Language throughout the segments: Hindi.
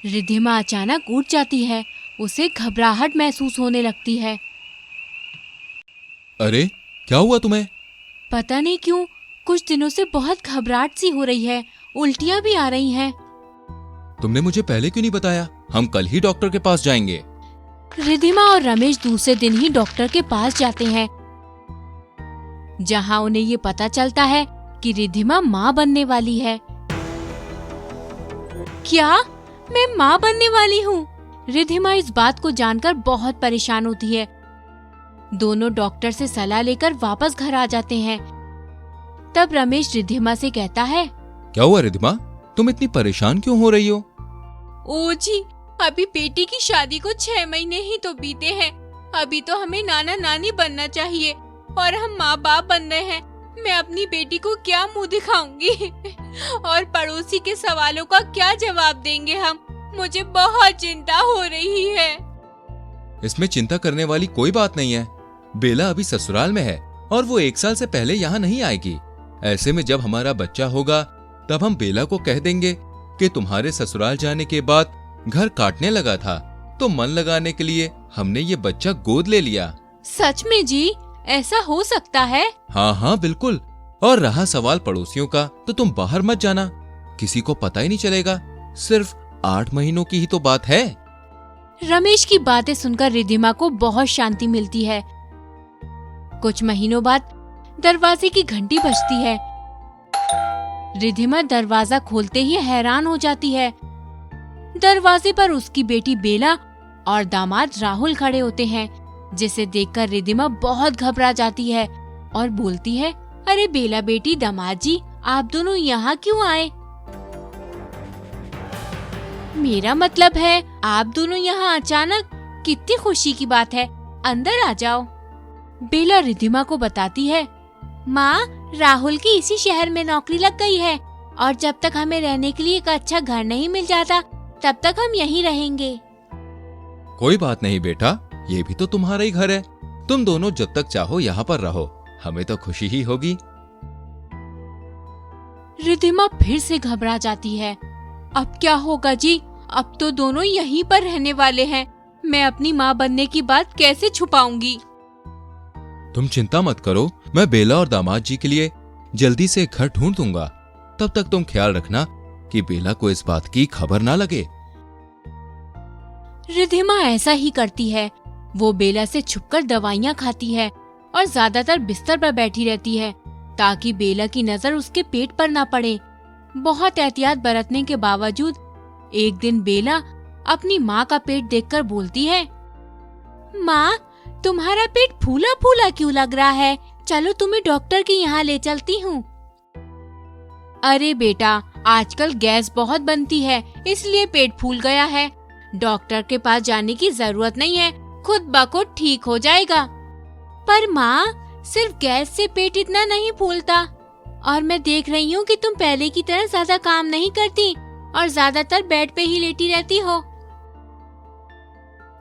रिद्धिमा अचानक उठ जाती है। उसे घबराहट महसूस होने लगती है। अरे क्या हुआ तुम्हें? पता नहीं क्यों कुछ दिनों से बहुत घबराहट सी हो रही है। उल्टियां भी आ रही हैं। तुमने मुझे पहले क्यों नहीं बताया? हम कल ही डॉक्टर के पास जाएंगे। रिद्धिमा और रमेश दूसरे दिन ही डॉक्टर के पास जाते हैं, जहां उन्हें ये पता चलता है कि रिद्धिमा माँ बनने वाली है। क्या मैं माँ बनने वाली हूँ? रिद्धिमा इस बात को जानकर बहुत परेशान होती है। दोनों डॉक्टर से सलाह लेकर वापस घर आ जाते हैं। तब रमेश रिद्धिमा से कहता है, क्या हुआ रिद्धिमा, तुम इतनी परेशान क्यों हो रही हो? ओ जी, अभी बेटी की शादी को 6 महीने ही तो बीते हैं। अभी तो हमें नाना नानी बनना चाहिए और हम माँ बाप बन रहे हैं। मैं अपनी बेटी को क्या मुंह दिखाऊंगी और पड़ोसी के सवालों का क्या जवाब देंगे हम? मुझे बहुत चिंता हो रही है। इसमें चिंता करने वाली कोई बात नहीं है। बेला अभी ससुराल में है और वो 1 साल से पहले यहाँ नहीं आएगी। ऐसे में जब हमारा बच्चा होगा तब हम बेला को कह देंगे कि तुम्हारे ससुराल जाने के बाद घर काटने लगा था, तो मन लगाने के लिए हमने ये बच्चा गोद ले लिया। सच में जी, ऐसा हो सकता है? हाँ हाँ बिल्कुल। और रहा सवाल पड़ोसियों का, तो तुम बाहर मत जाना, किसी को पता ही नहीं चलेगा। सिर्फ 8 महीनों की ही तो बात है। रमेश की बातें सुनकर रिद्धिमा को बहुत शांति मिलती है। कुछ महीनों बाद दरवाजे की घंटी बजती है। रिद्धिमा दरवाजा खोलते ही हैरान हो जाती है। दरवाजे पर उसकी बेटी बेला और दामाद राहुल खड़े होते हैं, जिसे देखकर रिद्धिमा बहुत घबरा जाती है और बोलती है, अरे बेला बेटी, दामाद जी, आप दोनों यहाँ क्यों आए? मेरा मतलब है आप दोनों यहाँ अचानक? कितनी खुशी की बात है, अंदर आ जाओ। बेला रिद्धिमा को बताती है, माँ, राहुल की इसी शहर में नौकरी लग गई है और जब तक हमें रहने के लिए एक अच्छा घर नहीं मिल जाता तब तक हम यहीं रहेंगे। कोई बात नहीं बेटा, ये भी तो तुम्हारा ही घर है। तुम दोनों जब तक चाहो यहाँ पर रहो, हमें तो खुशी ही होगी। रिद्धिमा फिर से घबरा जाती है। अब क्या होगा जी? अब तो दोनों यहीं पर रहने वाले हैं। मैं अपनी माँ बनने की बात कैसे छुपाऊंगी? तुम चिंता मत करो, मैं बेला और दामाद जी के लिए जल्दी से एक घर ढूंढ दूंगा। तब तक तुम ख्याल रखना कि बेला को इस बात की खबर ना लगे। रिद्धिमा ऐसा ही करती है। वो बेला से छुपकर दवाइयाँ खाती है और ज्यादातर बिस्तर पर बैठी रहती है ताकि बेला की नजर उसके पेट पर ना पड़े। बहुत एहतियात बरतने के बावजूद एक दिन बेला अपनी माँ का पेट देखकर बोलती है, माँ, तुम्हारा पेट फूला फूला क्यों लग रहा है? चलो तुम्हें डॉक्टर के यहाँ ले चलती हूँ। अरे बेटा, आजकल गैस बहुत बनती है, इसलिए पेट फूल गया है। डॉक्टर के पास जाने की जरूरत नहीं है, खुद ब खुद ठीक हो जाएगा। पर माँ, सिर्फ गैस से पेट इतना नहीं फूलता और मैं देख रही हूँ कि तुम पहले की तरह ज्यादा काम नहीं करती और ज्यादातर बेड पे ही लेटी रहती हो।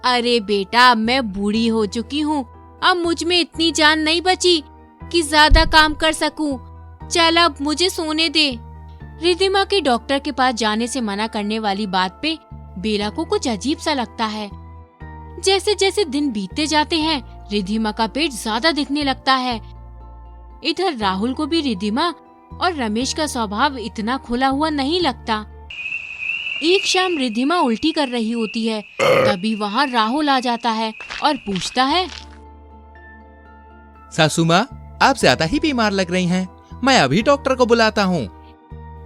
अरे बेटा, अब मैं बूढ़ी हो चुकी हूँ, अब मुझ में इतनी जान नहीं बची कि ज्यादा काम कर सकूं। चल अब मुझे सोने दे। रिद्धिमा के डॉक्टर के पास जाने से मना करने वाली बात पे बेला को कुछ अजीब सा लगता है। जैसे जैसे दिन बीतते जाते हैं, रिद्धिमा का पेट ज्यादा दिखने लगता है। इधर राहुल को भी रिद्धिमा और रमेश का स्वभाव इतना खुला हुआ नहीं लगता। एक शाम रिद्धिमा उल्टी कर रही होती है, तभी वहाँ राहुल आ जाता है और पूछता है, सासू माँ, आप ज्यादा ही बीमार लग रही हैं। मैं अभी डॉक्टर को बुलाता हूँ।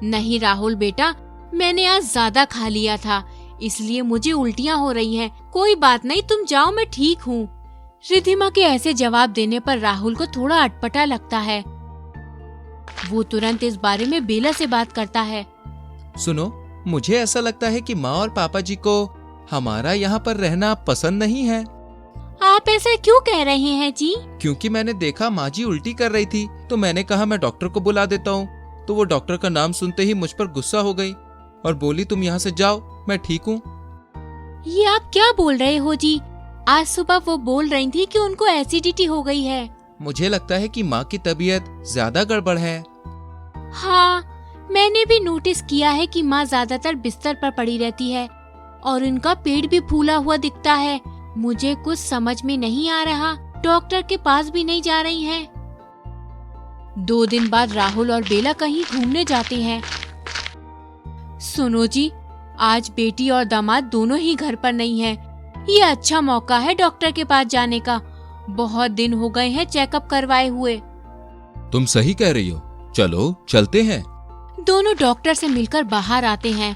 नहीं राहुल बेटा, मैंने आज ज्यादा खा लिया था, इसलिए मुझे उल्टियाँ हो रही हैं। कोई बात नहीं, तुम जाओ, मैं ठीक हूँ। रिद्धिमा के ऐसे जवाब देने पर राहुल को थोड़ा अटपटा लगता है। वो तुरंत इस बारे में बेला से बात करता है। सुनो, मुझे ऐसा लगता है कि माँ और पापा जी को हमारा यहाँ पर रहना पसंद नहीं है। आप ऐसा क्यों कह रहे हैं जी? क्योंकि मैंने देखा माँ जी उल्टी कर रही थी, तो मैंने कहा मैं डॉक्टर को बुला देता हूँ। तो वो डॉक्टर का नाम सुनते ही मुझ पर गुस्सा हो गई और बोली, तुम यहाँ से जाओ, मैं ठीक हूँ। ये आप क्या बोल रहे हो जी? आज सुबह वो बोल रही थी कि उनको एसिडिटी हो गई है। मुझे लगता है कि माँ की तबीयत ज्यादा गड़बड़ है। हाँ, मैंने भी नोटिस किया है कि माँ ज्यादातर बिस्तर पर पड़ी रहती है। और उनका पेट भी फूला हुआ दिखता है। मुझे कुछ समझ में नहीं आ रहा, डॉक्टर के पास भी नहीं जा रही हैं। 2 दिन बाद राहुल और बेला कहीं घूमने जाते हैं। सुनो जी, आज बेटी और दामाद दोनों ही घर पर नहीं हैं। ये अच्छा मौका है डॉक्टर के पास जाने का। बहुत दिन हो गए हैं चेकअप करवाए हुए। तुम सही कह रही हो, चलो चलते हैं। दोनों डॉक्टर से मिलकर बाहर आते हैं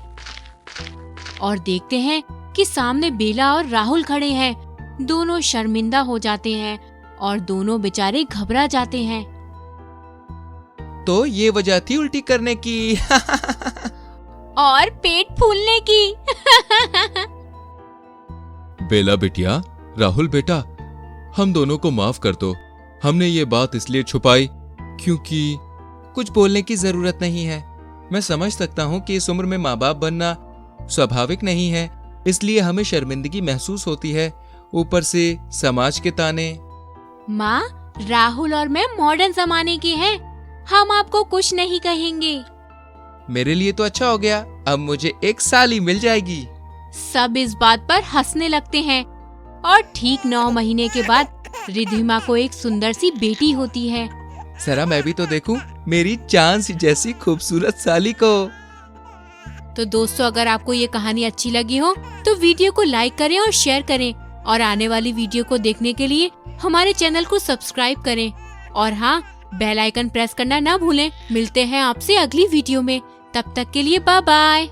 और देखते हैं कि सामने बेला और राहुल खड़े हैं। दोनों शर्मिंदा हो जाते हैं और दोनों बेचारे घबरा जाते हैं। तो ये वजह थी उल्टी करने की। और पेट फूलने की। बेला बिटिया, राहुल बेटा, हम दोनों को माफ कर दो। हमने ये बात इसलिए छुपाई क्योंकि कुछ बोलने की जरूरत नहीं है। मैं समझ सकता हूँ कि इस उम्र में माँ बाप बनना स्वाभाविक नहीं है, इसलिए हमें शर्मिंदगी महसूस होती है। ऊपर से समाज के ताने। माँ, राहुल और मैं मॉडर्न जमाने के हैं, हम आपको कुछ नहीं कहेंगे। मेरे लिए तो अच्छा हो गया, अब मुझे एक साली मिल जाएगी। सब इस बात पर हंसने लगते हैं और ठीक 9 महीने के बाद रिद्धिमा को एक सुंदर सी बेटी होती है। जरा मैं भी तो देखूं मेरी चांद सी जैसी खूबसूरत साली को। तो दोस्तों, अगर आपको ये कहानी अच्छी लगी हो तो वीडियो को लाइक करें और शेयर करें और आने वाली वीडियो को देखने के लिए हमारे चैनल को सब्सक्राइब करें। और हाँ, बेल आइकन प्रेस करना ना भूलें। मिलते हैं आपसे अगली वीडियो में, तब तक के लिए बाय बाय।